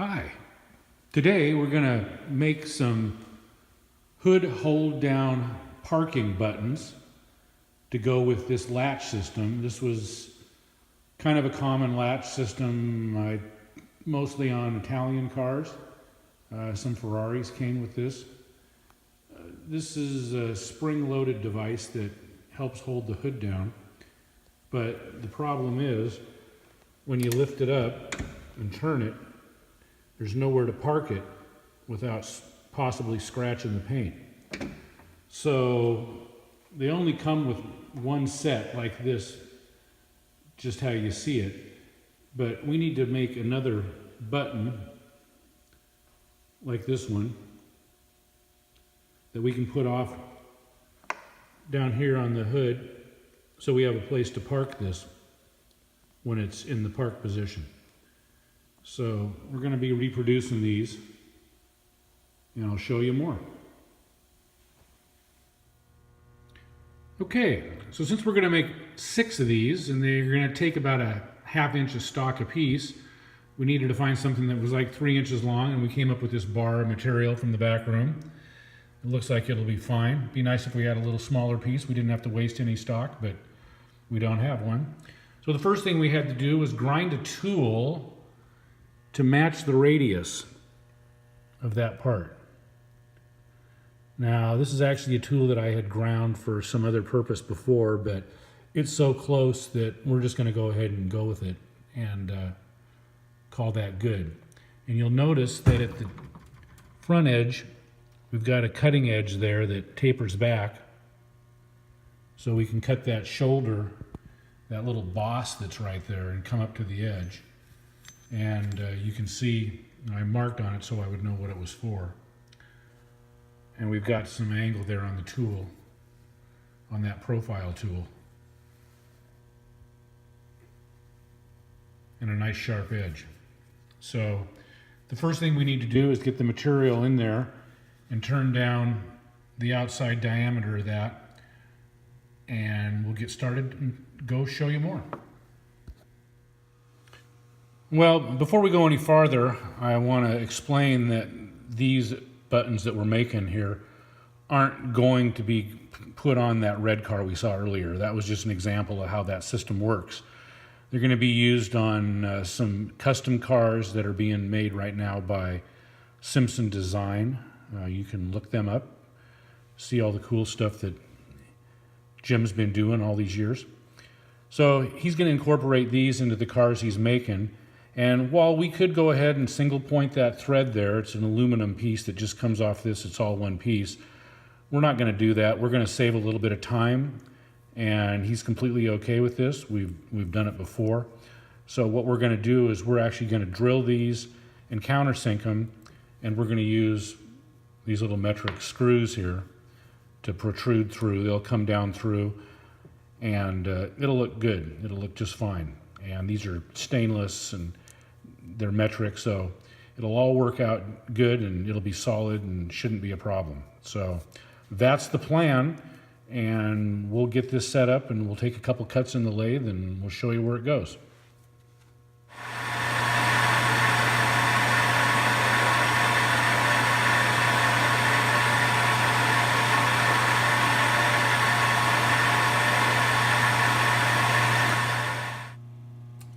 Hi. Today we're going to make some hood hold down parking buttons to go with this latch system. This was kind of a common latch system, mostly on Italian cars. Some Ferraris came with this. This is a spring-loaded device that helps hold the hood down. But the problem is, when you lift it up and turn it, there's nowhere to park it without possibly scratching the paint. So they only come with one set like this, just how you see it. But we need to make another button like this one that we can put off down here on the hood so we have a place to park this when it's in the park position. So we're going to be reproducing these, and I'll show you more. Okay, so since we're going to make 6 of these, and they're going to take about a ½ inch of stock apiece, we needed to find something that was like 3 inches long, and we came up with this bar material from the back room. It looks like it'll be fine. It'd be nice if we had a little smaller piece. We didn't have to waste any stock, but we don't have one. So the first thing we had to do was grind a tool to match the radius of that part. Now, this is actually a tool that I had ground for some other purpose before, but it's so close that we're just going to go ahead and go with it and call that good. And you'll notice that at the front edge, we've got a cutting edge there that tapers back, so we can cut that shoulder, that little boss that's right there, and come up to the edge. And you can see I marked on it so I would know what it was for. And we've got some angle there on the tool, on that profile tool. And a nice sharp edge. So the first thing we need to do is get the material in there and turn down the outside diameter of that. And we'll get started and go show you more. Well, before we go any farther, I want to explain that these buttons that we're making here aren't going to be put on that red car we saw earlier. That was just an example of how that system works. They're going to be used on some custom cars that are being made right now by Simpson Design. You can look them up, see all the cool stuff that Jim's been doing all these years. So he's going to incorporate these into the cars he's making. And while we could go ahead and single point that thread there, it's an aluminum piece that just comes off this, it's all one piece. We're not going to do that. We're going to save a little bit of time, and he's completely okay with this. We've done it before. So what we're going to do is we're actually going to drill these and countersink them, and we're going to use these little metric screws here to protrude through. They'll come down through, and it'll look good. It'll look just fine. And these are stainless and they're metric, so it'll all work out good and it'll be solid and shouldn't be a problem. So that's the plan, and we'll get this set up and we'll take a couple cuts in the lathe and we'll show you where it goes.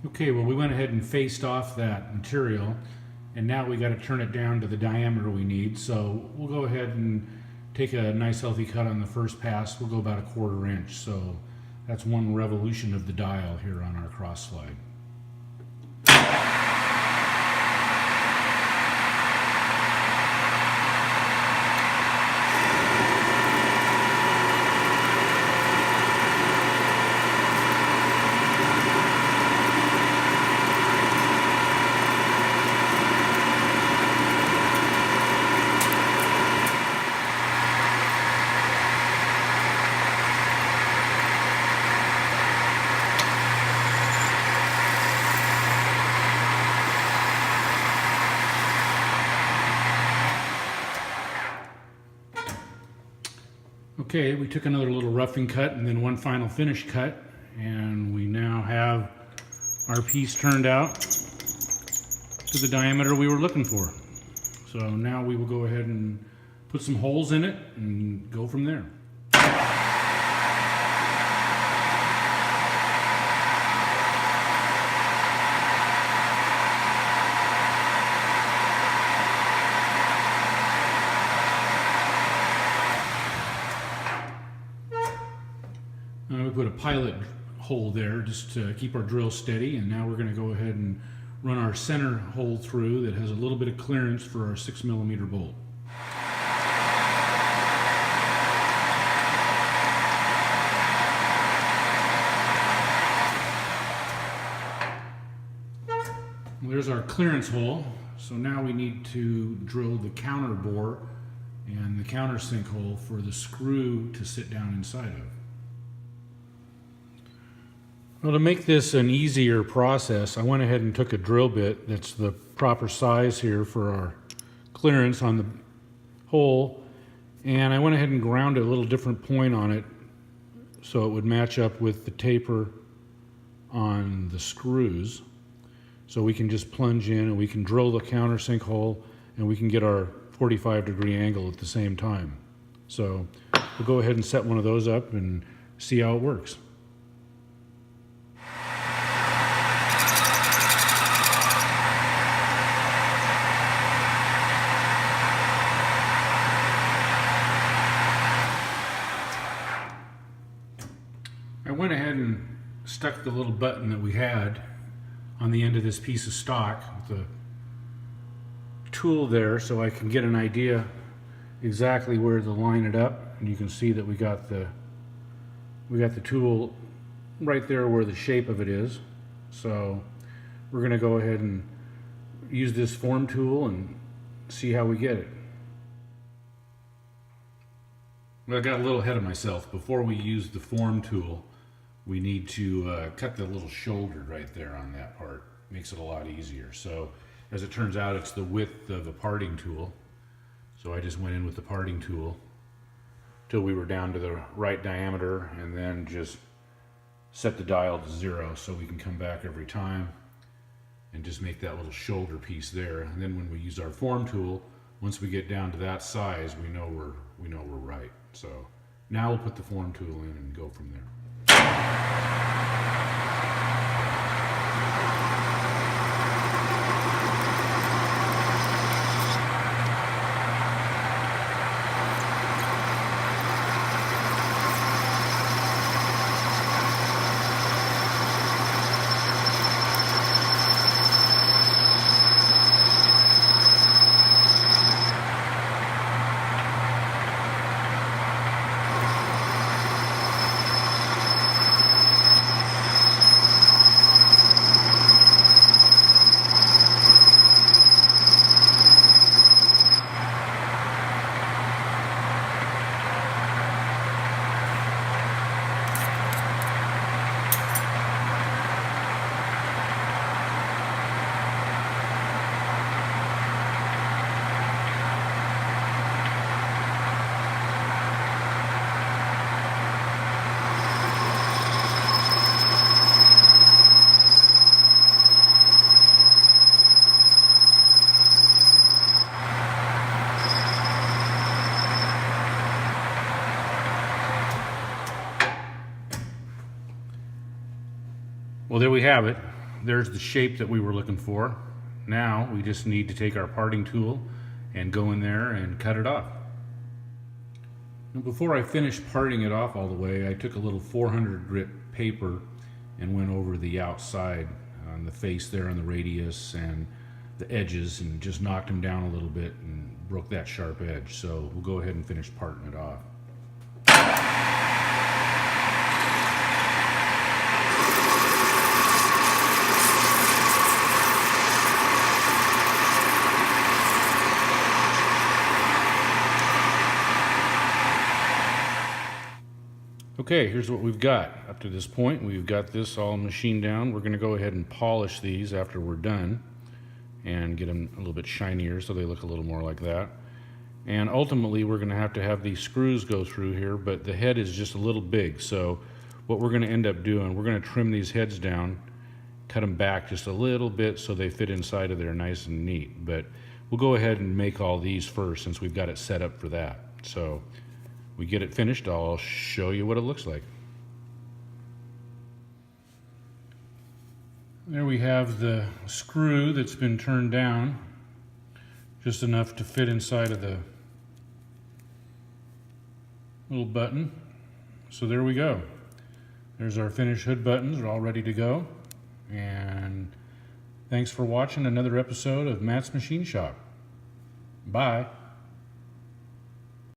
Okay, well, we went ahead and faced off that material, and now we got to turn it down to the diameter we need. So we'll go ahead and take a nice healthy cut on the first pass. We'll go about 1/4 inch. So that's 1 revolution of the dial here on our cross slide. Okay, we took another little roughing cut and then one final finish cut, and we now have our piece turned out. to the diameter we were looking for. So now we will go ahead and put some holes in it and go from there. We put a pilot hole there just to keep our drill steady, and now we're going to go ahead and run our center hole through that has a little bit of clearance for our 6mm bolt. Well, there's our clearance hole, so now we need to drill the counter bore and the countersink hole for the screw to sit down inside of. Well, to make this an easier process, I went ahead and took a drill bit that's the proper size here for our clearance on the hole, and I went ahead and ground a little different point on it so it would match up with the taper on the screws. So we can just plunge in and we can drill the countersink hole and we can get our 45-degree angle at the same time. So we'll go ahead and set one of those up and see how it works. I went ahead and stuck the little button that we had on the end of this piece of stock with the tool there so I can get an idea exactly where to line it up, and you can see that we got the tool right there where the shape of it is. So we're going to go ahead and use this form tool and see how we get it. Well, I got a little ahead of myself. Before we use the form tool, we need to cut the little shoulder right there on that part. Makes it a lot easier. So as it turns out, it's the width of a parting tool. So I just went in with the parting tool till we were down to the right diameter, and then just set the dial to 0 so we can come back every time and just make that little shoulder piece there. And then when we use our form tool, once we get down to that size, we know we're right. So now we'll put the form tool in and go from there. Well, there we have it. There's the shape that we were looking for. Now we just need to take our parting tool and go in there and cut it off. Now, before I finished parting it off all the way, I took a little 400 grit paper and went over the outside on the face there on the radius and the edges and just knocked them down a little bit and broke that sharp edge. So we'll go ahead and finish parting it off. Okay, here's what we've got. Up to this point, we've got this all machined down. We're going to go ahead and polish these after we're done and get them a little bit shinier so they look a little more like that. And ultimately, we're going to have these screws go through here, but the head is just a little big. So what we're going to end up doing, we're going to trim these heads down cut them back just a little bit so they fit inside of there nice and neat. But we'll go ahead and make all these first since we've got it set up for that. So we get it finished, I'll show you what it looks like. There we have the screw that's been turned down just enough to fit inside of the little button. So there we go. There's our finished hood buttons. They're all ready to go. And thanks for watching another episode of Matt's Machine Shop. Bye.